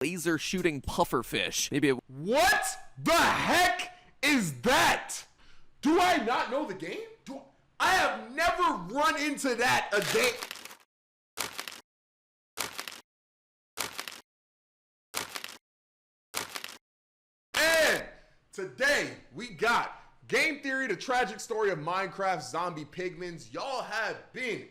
laser shooting pufferfish. Maybe What the heck is that? Do I not know the game? I have never run into that a day. And today we got Game Theory, the tragic story of Minecraft zombie pigments. Y'all have been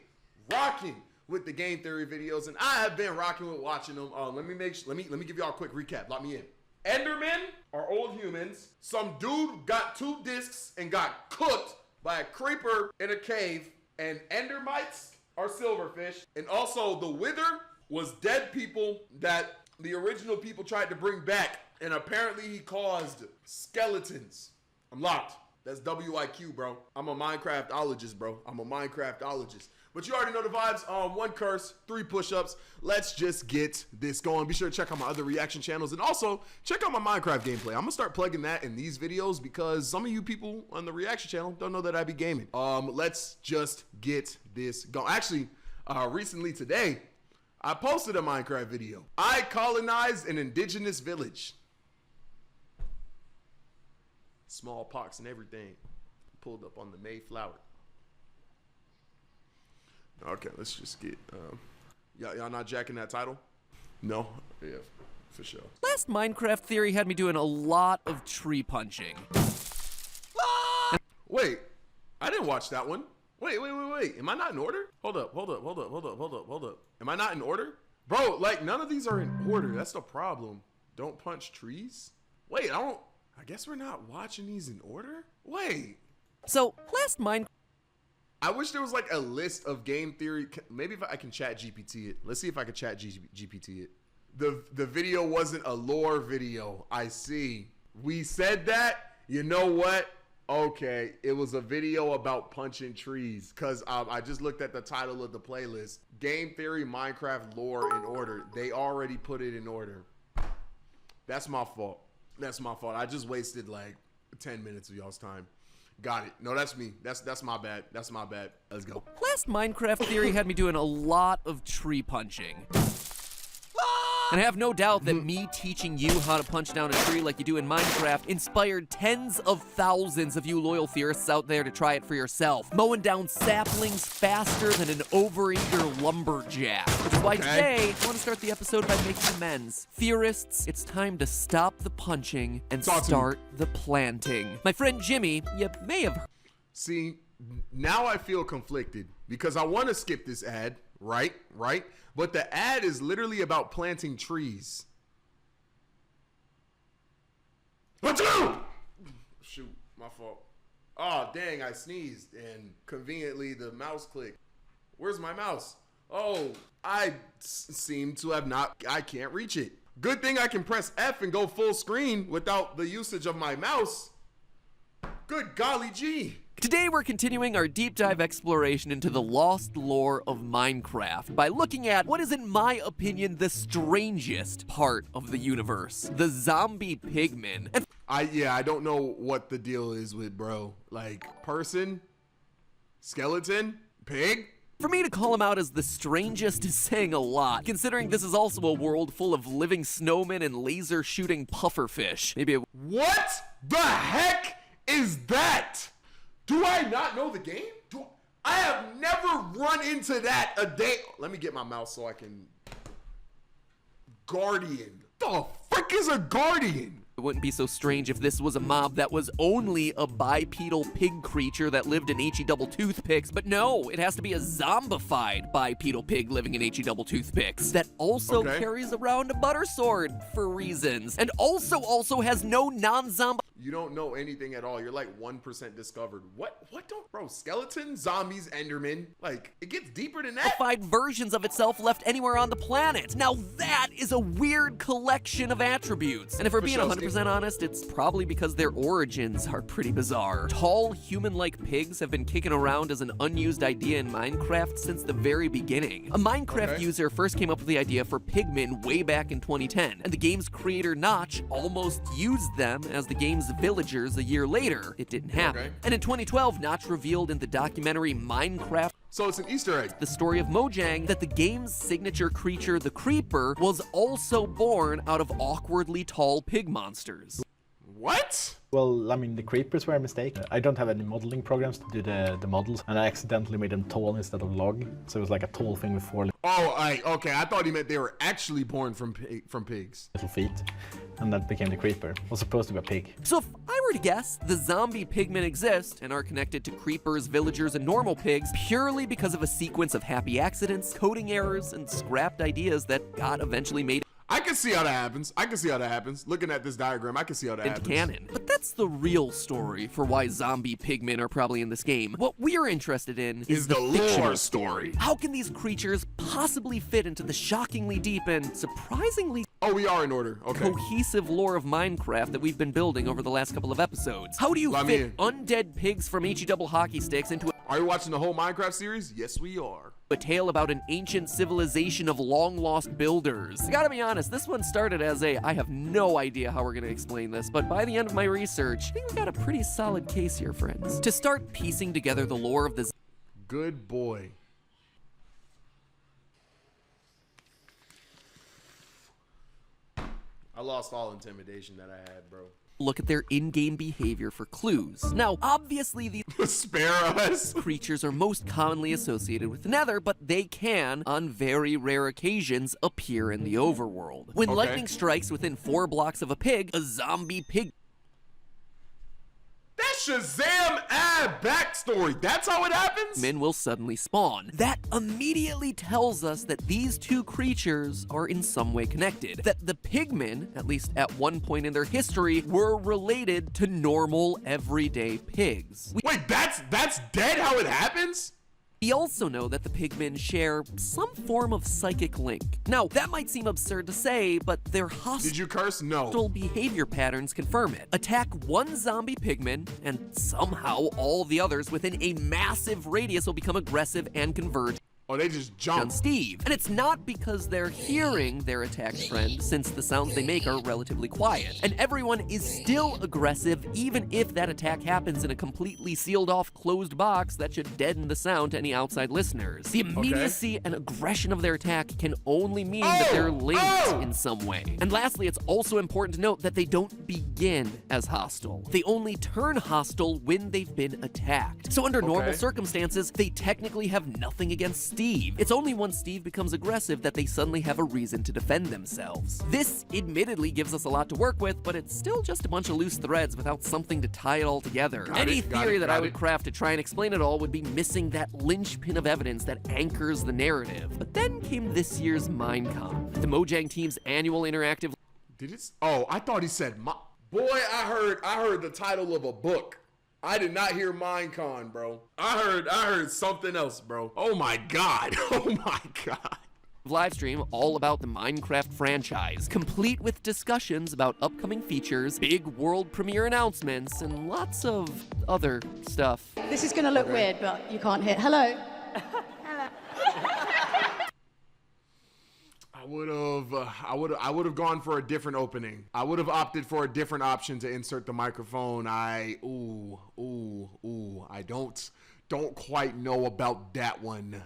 rocking with the Game Theory videos, and I have been rocking with watching them. Let me give y'all a quick recap. Lock me in. Endermen are old humans. Some dude got 2 discs and got cooked by a creeper in a cave. And endermites are silverfish. And also the wither was dead people that the original people tried to bring back. And apparently he caused skeletons. I'm locked. That's WIQ, bro. I'm a Minecraftologist, bro. I'm a Minecraftologist. But you already know the vibes. 1 curse, 3 push-ups. Let's just get this going. Be sure to check out my other reaction channels. And also, check out my Minecraft gameplay. I'm going to start plugging that in these videos because some of you people on the reaction channel don't know that I be gaming. Let's just get this going. Actually, recently today, I posted a Minecraft video. I colonized an indigenous village. Smallpox and everything. Pulled up on the Mayflower. Okay, let's just get, y'all not jacking that title? No? Yeah, for sure. last Minecraft theory had me doing a lot of tree punching. Wait, I didn't watch that one. Wait. Am I not in order? Hold up. Am I not in order? Bro, like, none of these are in order. That's the problem. Don't punch trees? Wait, I guess we're not watching these in order? Wait. So, last Minecraft... I wish there was like a list of game theory. Maybe if I can chat GPT it. Let's see if I can chat GPT it. The video wasn't a lore video. I see. We said that. You know what? Okay, it was a video about punching trees. Cause I just looked at the title of the playlist. Game Theory Minecraft lore in order. They already put it in order. That's my fault. That's my fault. I just wasted like 10 minutes of y'all's time. Got it. No, that's me. That's my bad. That's my bad. Let's go. Last Minecraft theory had me doing a lot of tree punching. And I have no doubt that me teaching you how to punch down a tree like you do in Minecraft inspired tens of thousands of you loyal theorists out there to try it for yourself. Mowing down saplings faster than an overeager lumberjack. Which is why today, I want to start the episode by making amends. Theorists, it's time to stop the punching and start the planting. My friend Jimmy, you may have heard. See, now I feel conflicted because I want to skip this ad, right? But the ad is literally about planting trees. Shoot, my fault. Oh, dang, I sneezed and conveniently the mouse clicked. Where's my mouse? Oh, I seem to have I can't reach it. Good thing I can press F and go full screen without the usage of my mouse. Good golly gee. Today we're continuing our deep dive exploration into the lost lore of Minecraft by looking at what is, in my opinion, the strangest part of the universe, the zombie pigmen. And I don't know what the deal is with, bro. Like, person, skeleton, pig? For me to call him out as the strangest is saying a lot, considering this is also a world full of living snowmen and laser shooting pufferfish. Maybe What the heck is that? Do I not know the game? I have never run into that a day. Let me get my mouse so I can. Guardian. The frick is a guardian? It wouldn't be so strange if this was a mob that was only a bipedal pig creature that lived in HE double toothpicks, but no, it has to be a zombified bipedal pig living in HE double toothpicks that also carries around a butter sword for reasons, and also has no non-zombie. You don't know anything at all. You're like 1% discovered. What don't, bro, skeletons, zombies, endermen, like, it gets deeper than that. Versions of itself left anywhere on the planet. Now that is a weird collection of attributes. And if we're being 100% honest, it's probably because their origins are pretty bizarre. Tall, human-like pigs have been kicking around as an unused idea in Minecraft since the very beginning. A Minecraft user first came up with the idea for Pigmen way back in 2010, and the game's creator, Notch, almost used them as the game's villagers a year later. It didn't happen. And in 2012, Notch revealed in the documentary Minecraft. So it's an Easter egg. The story of Mojang that the game's signature creature, the Creeper, was also born out of awkwardly tall pig monsters. What? Well, I mean, the creepers were a mistake. I don't have any modeling programs to do the models, and I accidentally made them tall instead of log, so it was like a tall thing with 4 Okay. I thought he meant they were actually born from pigs. little feet, and that became the creeper. It was supposed to be a pig. So if I were to guess, the zombie pigmen exist and are connected to creepers, villagers, and normal pigs purely because of a sequence of happy accidents, coding errors, and scrapped ideas that got eventually made I can see how that happens. Looking at this diagram, I can see how that into happens. canon. But that's the real story for why zombie pigmen are probably in this game. What we're interested in is the fictional lore story. How can these creatures possibly fit into the shockingly deep and surprisingly Oh, we are in order. Okay. cohesive lore of Minecraft that we've been building over the last couple of episodes? How do you Let me fit in. undead pigs from HE double hockey sticks into Are you watching the whole Minecraft series? Yes, we are. a tale about an ancient civilization of long-lost builders? I gotta be honest, this one started as I have no idea how we're gonna explain this, but by the end of my research, I think we got a pretty solid case here, friends. To start piecing together the lore of the Good boy. I lost all intimidation that I had, bro. look at their in-game behavior for clues. Now, obviously these Spare us. creatures are most commonly associated with the Nether, but they can, on very rare occasions, appear in the overworld. When Okay. lightning strikes within 4 blocks of a pig, a zombie pig That Shazam ad backstory. That's how it happens? men will suddenly spawn. That immediately tells us that these two creatures are in some way connected. That the pigmen, at least at one point in their history, were related to normal, everyday pigs. Wait, that's dead how it happens? We also know that the pigmen share some form of psychic link. Now, that might seem absurd to say, but their Did you curse? No. hostile behavior patterns confirm it. Attack one zombie pigman, and somehow all the others within a massive radius will become aggressive and converge Oh, they just on jumped. Steve. And it's not because they're hearing their attacked friend, since the sounds they make are relatively quiet. And everyone is still aggressive, even if that attack happens in a completely sealed off closed box that should deaden the sound to any outside listeners. The immediacy and aggression of their attack can only mean that they're linked in some way. And lastly, it's also important to note that they don't begin as hostile. They only turn hostile when they've been attacked. So under normal circumstances, they technically have nothing against Steve. It's only once Steve becomes aggressive that they suddenly have a reason to defend themselves. This admittedly gives us a lot to work with, but it's still just a bunch of loose threads without something to tie it all together. Any theory that I would craft to try and explain it all would be missing that linchpin of evidence that anchors the narrative. But then came this year's Minecon, the Mojang team's annual interactive. Did it? Oh, I thought he said Boy, I heard the title of a book. I did not hear Minecon, bro. I heard something else, bro. Oh my god. Oh my god. Live stream all about the Minecraft franchise, complete with discussions about upcoming features, big world premiere announcements, and lots of other stuff. This is going to look weird, but you can't hear. Hello. I would have gone for a different opening. I would have opted for a different option to insert the microphone. I don't quite know about that one.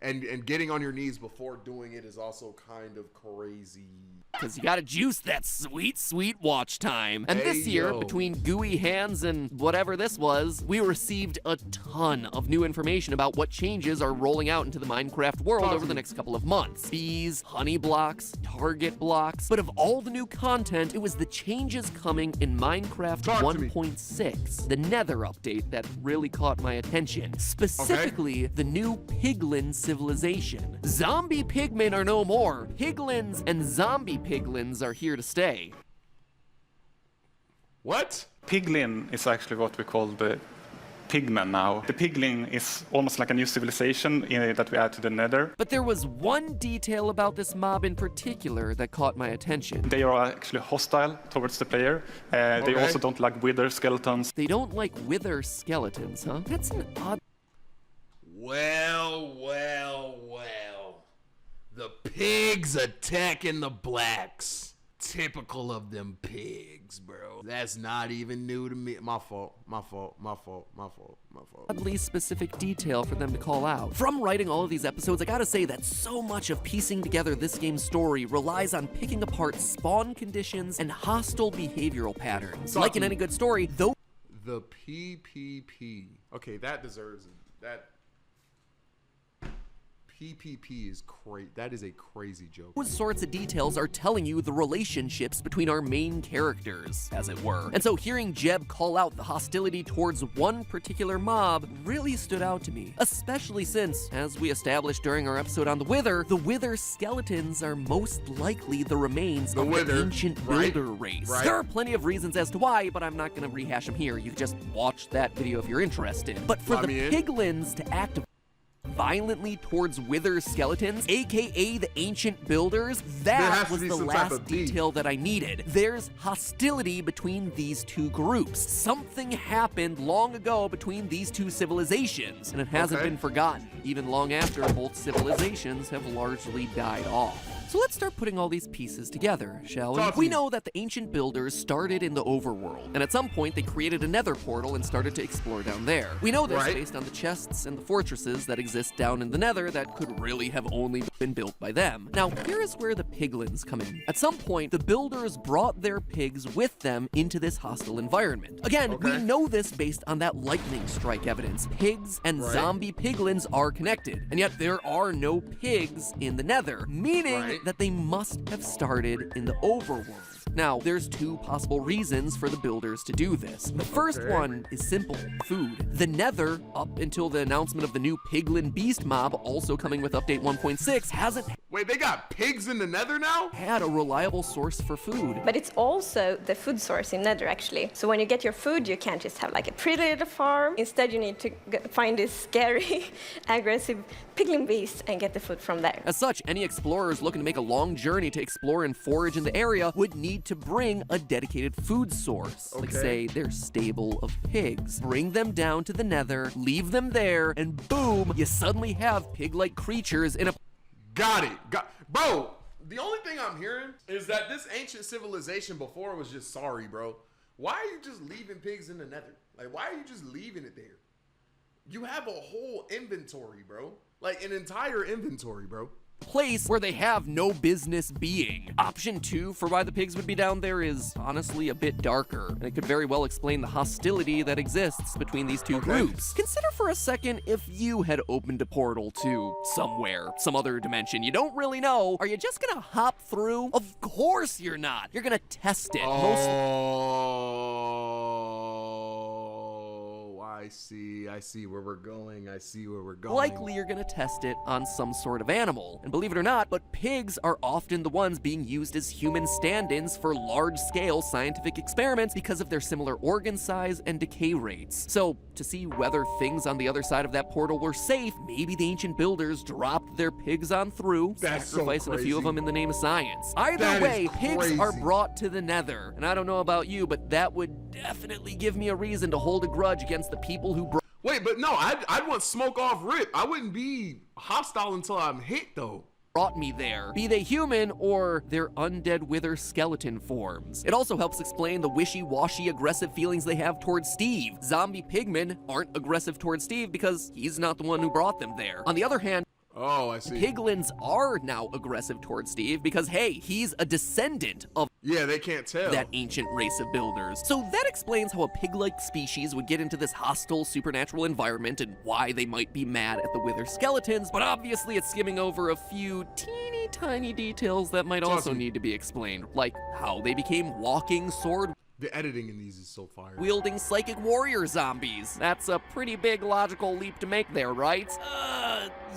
And getting on your knees before doing it is also kind of crazy. Because you gotta juice that sweet, sweet watch time. And this year, yo. between gooey hands and whatever this was, we received a ton of new information about what changes are rolling out into the Minecraft world over the next couple of months. Bees, honey blocks, target blocks. But of all the new content, it was the changes coming in Minecraft 1.6, the Nether update, that really caught my attention. Specifically, the new Piglin civilization. Zombie pigmen are no more. Piglins and zombie piglins are here to stay. What? Piglin is actually what we call the Pigmen now. The Piglin is almost like a new civilization that we add to the Nether. But there was one detail about this mob in particular that caught my attention. They are actually hostile towards the player. They also don't like wither skeletons. They don't like wither skeletons, huh? That's an odd... Well. The pigs attacking the blacks. Typical of them pigs, bro. That's not even new to me. My fault. Oddly specific detail for them to call out. From writing all of these episodes, I gotta say that so much of piecing together this game's story relies on picking apart spawn conditions and hostile behavioral patterns. Like in any good story, though. The PPP. Okay, that deserves it. That PPP is crazy. That is a crazy joke. Those sorts of details are telling you the relationships between our main characters, as it were. And so hearing Jeb call out the hostility towards one particular mob really stood out to me, especially since, as we established during our episode on the Wither skeletons are most likely the remains of the ancient builder race. There are plenty of reasons as to why, but I'm not going to rehash them here. You can just watch that video if you're interested. But for the piglins to act violently towards wither skeletons, aka the ancient builders, that was the last detail that I needed. There's hostility between these two groups. Something happened long ago between these two civilizations, and it hasn't been forgotten, even long after both civilizations have largely died off. So let's start putting all these pieces together, shall we? We know that the ancient builders started in the overworld, and at some point they created a nether portal and started to explore down there. We know this based on the chests and the fortresses that exist down in the nether that could really have only been built by them. Now, here is where the piglins come in. At some point, the builders brought their pigs with them into this hostile environment. Again, we know this based on that lightning strike evidence. Pigs and zombie piglins are connected, and yet there are no pigs in the nether, meaning that they must have started in the overworld. Now, there's two possible reasons for the builders to do this. The first one is simple: food. The Nether, up until the announcement of the new Piglin Beast mob, also coming with update 1.6, hasn't Wait, they got pigs in the Nether now? Had a reliable source for food. But it's also the food source in Nether, actually. So when you get your food, you can't just have like a pretty little farm. Instead, you need to find this scary, aggressive piglin beast and get the food from there. As such, any explorers looking to make a long journey to explore and forage in the area would need to bring a dedicated food source. Like, say, their stable of pigs. Bring them down to the Nether, leave them there, and boom, you suddenly have pig-like creatures in a... Got it. Bro, the only thing I'm hearing is that this ancient civilization before was just sorry, bro. Why are you just leaving pigs in the Nether? Like, why are you just leaving it there? You have a whole inventory, bro. Like, an entire inventory, bro. Place where they have no business being. Option 2 for why the pigs would be down there is honestly a bit darker, and it could very well explain the hostility that exists between these two groups. Consider for a second if you had opened a portal to somewhere, some other dimension you don't really know. Are you just gonna hop through? Of course you're not. You're gonna test it. I see where we're going. Likely you're gonna test it on some sort of animal. And believe it or not, but pigs are often the ones being used as human stand-ins for large-scale scientific experiments because of their similar organ size and decay rates. So, to see whether things on the other side of that portal were safe, maybe the ancient builders dropped their pigs on through, sacrificing a few of them in the name of science. Either way, pigs are brought to the Nether. And I don't know about you, but that would definitely give me a reason to hold a grudge against the people who brought... Wait, but no, I'd want smoke off rip. I wouldn't be hostile until I'm hit, though. Brought me there, be they human or their undead wither skeleton forms. It also helps explain the wishy-washy aggressive feelings they have towards Steve. Zombie pigmen aren't aggressive towards Steve because he's not the one who brought them there. On the other hand, I see. Piglins are now aggressive towards Steve because, hey, he's a descendant of they can't tell. That ancient race of builders. So that explains how a pig-like species would get into this hostile supernatural environment and why they might be mad at the wither skeletons, but obviously it's skimming over a few teeny tiny details that might also need to be explained, like how they became walking sword The editing in these is so fire. wielding psychic warrior zombies. That's a pretty big logical leap to make there, right?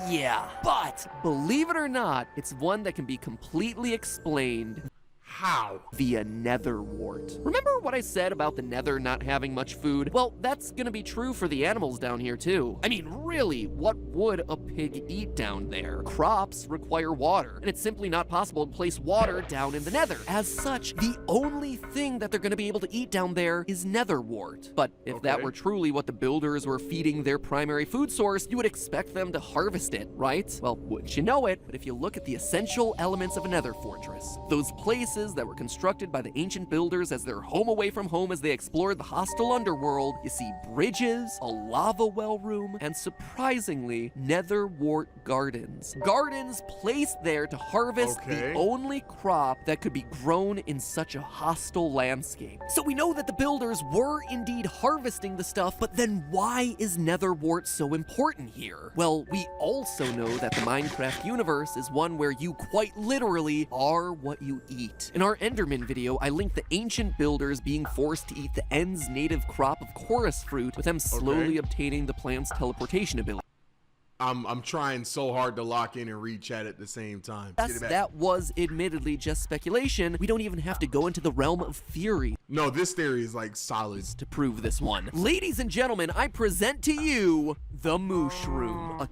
Yeah. But, believe it or not, it's one that can be completely explained How? via nether wart. Remember what I said about the nether not having much food? Well, that's gonna be true for the animals down here too. I mean, really, what would a pig eat down there? Crops require water, and it's simply not possible to place water down in the nether. As such, the only thing that they're gonna be able to eat down there is nether wart. But if that were truly what the builders were feeding their primary food source, you would expect them to harvest it, right? Well, wouldn't you know it, but if you look at the essential elements of a nether fortress, those places fortresses that were constructed by the ancient builders as their home away from home as they explored the hostile underworld. You see bridges, a lava well room, and surprisingly, nether wart gardens. Gardens placed there to harvest the only crop that could be grown in such a hostile landscape. So we know that the builders were indeed harvesting the stuff, but then why is nether wart so important here? Well, we also know that the Minecraft universe is one where you quite literally are what you eat. In our Enderman video, I linked the ancient builders being forced to eat the End's native crop of chorus fruit, with them slowly obtaining the plant's teleportation ability. I'm trying so hard to lock in and read chat at the same time. Yes, that was admittedly just speculation. We don't even have to go into the realm of theory. No, this theory is like solid. To prove this one. Ladies and gentlemen, I present to you the Mushroom.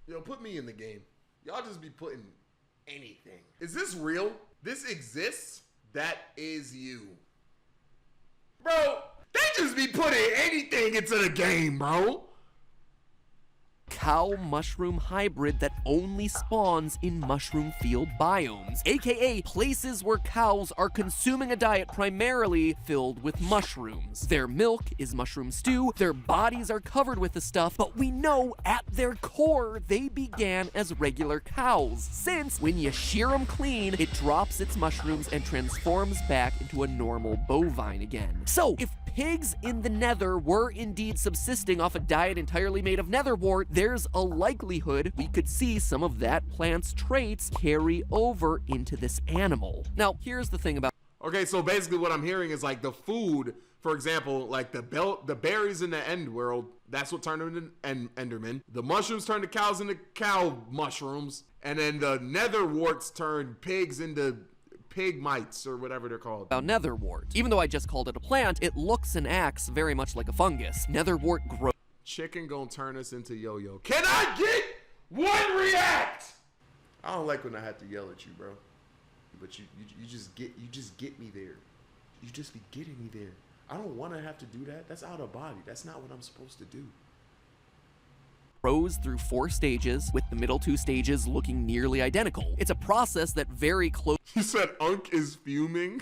Yo, put me in the game. Y'all just be putting anything. Is this real? This exists? That is you. Bro, they just be putting anything into the game, bro. Cow mushroom hybrid that only spawns in mushroom field biomes, aka places where cows are consuming a diet primarily filled with mushrooms. Their milk is mushroom stew, their bodies are covered with the stuff, but we know at their core they began as regular cows, since when you shear them clean, it drops its mushrooms and transforms back into a normal bovine again. So if pigs in the nether were indeed subsisting off a diet entirely made of nether wart, there's a likelihood we could see some of that plant's traits carry over into this animal. Now, here's the thing about... Okay, so basically what I'm hearing is like the food, for example, like the berries in the end world, that's what turned them into Enderman. The mushrooms turned the cows into cow mushrooms. And then the nether warts turned pigs into pig mites, or whatever they're called. About nether wart. Even though I just called it a plant, it looks and acts very much like a fungus. Nether wart grows. Chicken gonna turn us into Yoyo. Can I get one react? I don't like when I have to yell at you, bro. But you just get me there. You just be getting me there. I don't want to have to do that. That's out of body. That's not what I'm supposed to do. Grows through 4 stages, with the middle 2 stages looking nearly identical. It's a process that very closely You said Unk is fuming?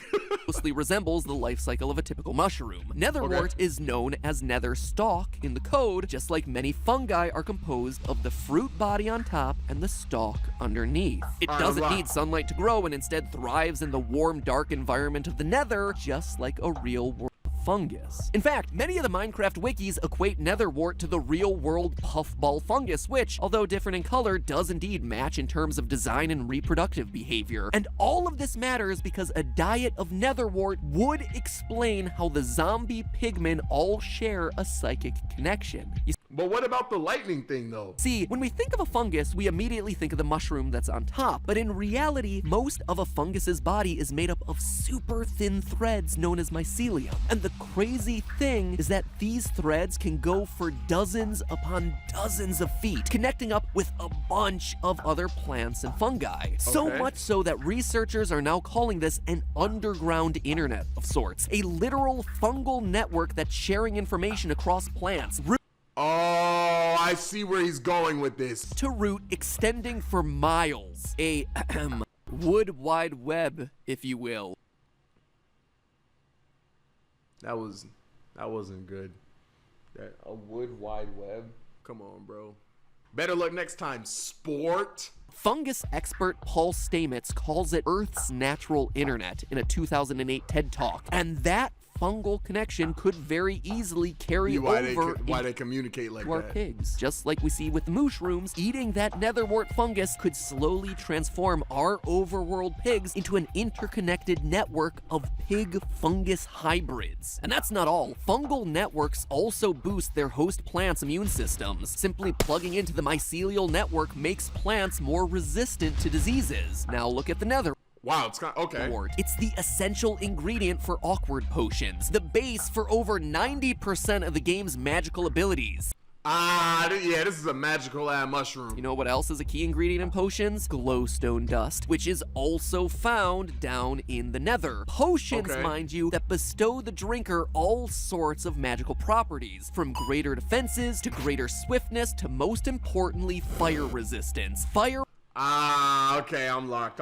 resembles the life cycle of a typical mushroom. Netherwort is known as nether stalk in the code, just like many fungi are composed of the fruit body on top and the stalk underneath. It doesn't need sunlight to grow and instead thrives in the warm, dark environment of the nether, just like a real world fungus. In fact, many of the Minecraft wikis equate netherwort to the real-world puffball fungus, which, although different in color, does indeed match in terms of design and reproductive behavior. And all of this matters because a diet of netherwort would explain how the zombie pigmen all share a psychic connection. But what about the lightning thing, though? See, when we think of a fungus, we immediately think of the mushroom that's on top. But in reality, most of a fungus's body is made up of super thin threads known as mycelium. And the crazy thing is that these threads can go for dozens upon dozens of feet, connecting up with a bunch of other plants and fungi. So much so that researchers are now calling this an underground internet of sorts, a literal fungal network that's sharing information across plants. Oh, I see where he's going with this. To root extending for miles. A wood wide web, if you will. That wasn't good. A wood wide web? Come on, bro. Better luck next time, sport. Fungus expert Paul Stamets calls it Earth's natural internet in a 2008 TED Talk. And that fungal connection could very easily carry over why they communicate like to our pigs. Just like we see with the mushrooms, eating that netherwort fungus could slowly transform our overworld pigs into an interconnected network of pig-fungus hybrids. And that's not all. Fungal networks also boost their host plants' immune systems. Simply plugging into the mycelial network makes plants more resistant to diseases. Now look at the nether. Wow, it's kind of, okay. It's the essential ingredient for awkward potions, the base for over 90% of the game's magical abilities. Yeah, this is a magical ass mushroom. You know what else is a key ingredient in potions? Glowstone dust, which is also found down in the Nether. Potions, Okay. mind you, that bestow the drinker all sorts of magical properties, from greater defenses to greater swiftness to, most importantly, fire resistance. Fire Okay, I'm locked.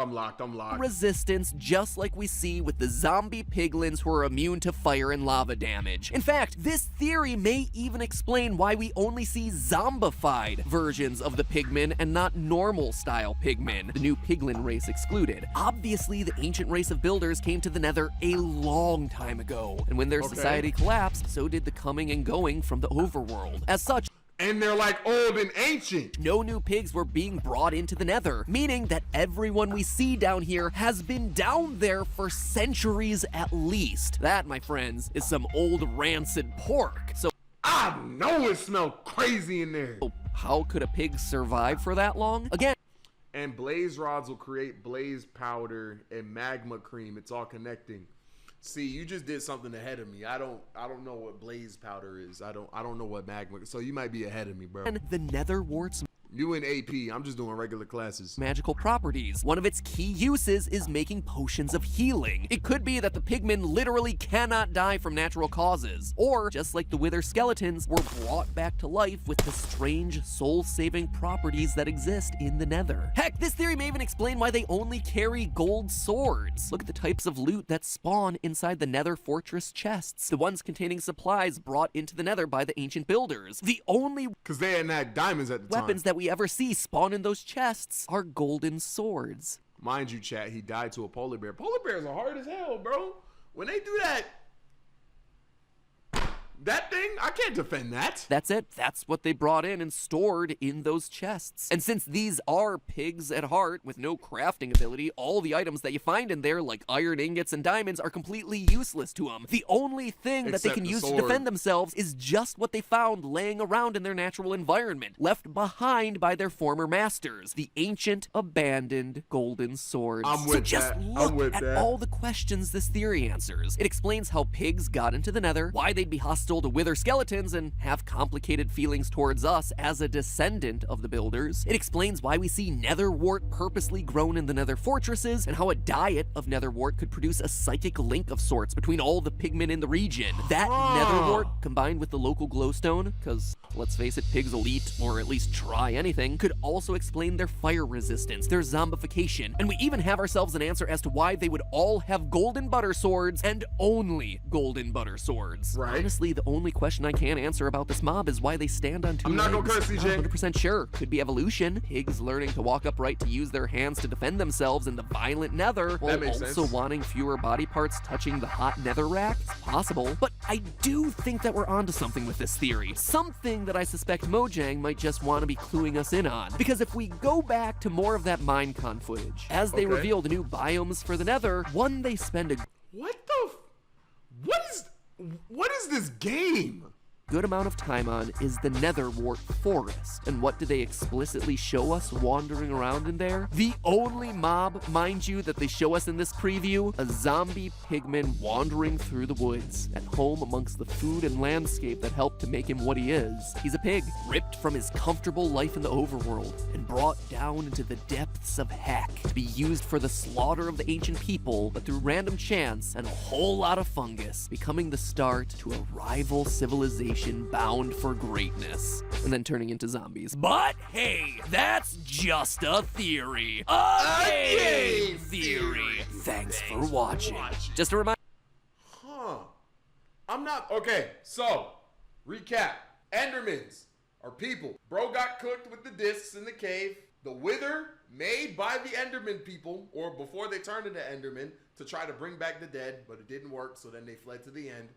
resistance, just like we see with the zombie piglins who are immune to fire and lava damage. In fact, this theory may even explain why we only see zombified versions of the pigmen and not normal style pigmen, the new piglin race excluded. Obviously, the ancient race of builders came to the Nether a long time ago, and when their society collapsed, so did the coming and going from the overworld. As such, And they're like old and ancient. no new pigs were being brought into the Nether, meaning that everyone we see down here has been down there for centuries at least. That, my friends, is some old rancid pork. So I know it smells crazy in there. how could a pig survive for that long? Again, And blaze rods will create blaze powder and magma cream. It's all connecting. See, you just did something ahead of me. I don't know what blaze powder is. I don't know what magma. So you might be ahead of me, bro. the Nether wart's You in AP. I'm just doing regular classes. magical properties. One of its key uses is making potions of healing. It could be that the pigmen literally cannot die from natural causes, or just like the wither skeletons, were brought back to life with the strange soul-saving properties that exist in the Nether. Heck, this theory may even explain why they only carry gold swords. Look at the types of loot that spawn inside the Nether fortress chests, the ones containing supplies brought into the Nether by the ancient builders. The only Because they hadn't had diamonds at the weapons time. that we ever see spawn in those chests are golden swords. Mind you, chat, he died to a polar bear. Polar bears are hard as hell, bro. When they do that thing, I can't defend that. That's it. That's what they brought in and stored in those chests. And since these are pigs at heart with no crafting ability, all the items that you find in there, like iron ingots and diamonds, are completely useless to them. The only thing that they Except can the use to sword. defend themselves is just what they found laying around in their natural environment, left behind by their former masters, the ancient, abandoned golden swords. I'm So with just that. I'm look with at that. all the questions this theory answers. It explains how pigs got into the Nether, why they'd be hostile to wither skeletons, and have complicated feelings towards us as a descendant of the builders. It explains why we see nether wart purposely grown in the Nether fortresses, and how a diet of nether wart could produce a psychic link of sorts between all the pigmen in the region. That nether wart, combined with the local glowstone, because let's face it, pigs will eat, or at least try anything, could also explain their fire resistance, their zombification, and we even have ourselves an answer as to why they would all have golden butter swords, and only golden butter swords. Right. Honestly, the only question I can answer about this mob is why they stand on two I'm not gonna legs. curse, CJ. Not 100% sure. Could be evolution. Pigs learning to walk upright to use their hands to defend themselves in the violent nether, while makes also sense. wanting fewer body parts touching the hot nether rack. It's possible. But I do think that we're onto something with this theory. Something that I suspect Mojang might just want to be cluing us in on. Because if we go back to more of that Minecon footage, as they Okay. reveal the new biomes for the nether, one, they spend a What is this game? good amount of time on is the nether wart forest. And what do they explicitly show us wandering around in there? The only mob, mind you, that they show us in this preview, a zombie pigman wandering through the woods, at home amongst the food and landscape that helped to make him what he is. He's a pig, ripped from his comfortable life in the overworld and brought down into the depths of heck to be used for the slaughter of the ancient people, but through random chance and a whole lot of fungus, becoming the start to a rival civilization bound for greatness, and then turning into zombies. But hey, that's just a theory. A game theory. Thanks for watching. Just a reminder. I'm not okay. So, recap. Endermans are people. Bro got cooked with the discs in the cave. The wither made by the Enderman people, or before they turned into Enderman, to try to bring back the dead, but it didn't work, so then they fled to the end.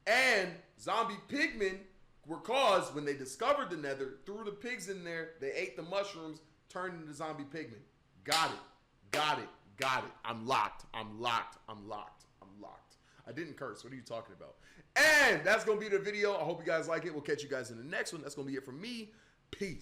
And zombie pigmen were caused when they discovered the nether, threw the pigs in there, they ate the mushrooms, turned into zombie pigmen. Got it. I'm locked. I didn't curse. What are you talking about? And that's going to be the video. I hope you guys like it. We'll catch you guys in the next one. That's going to be it from me. Peace.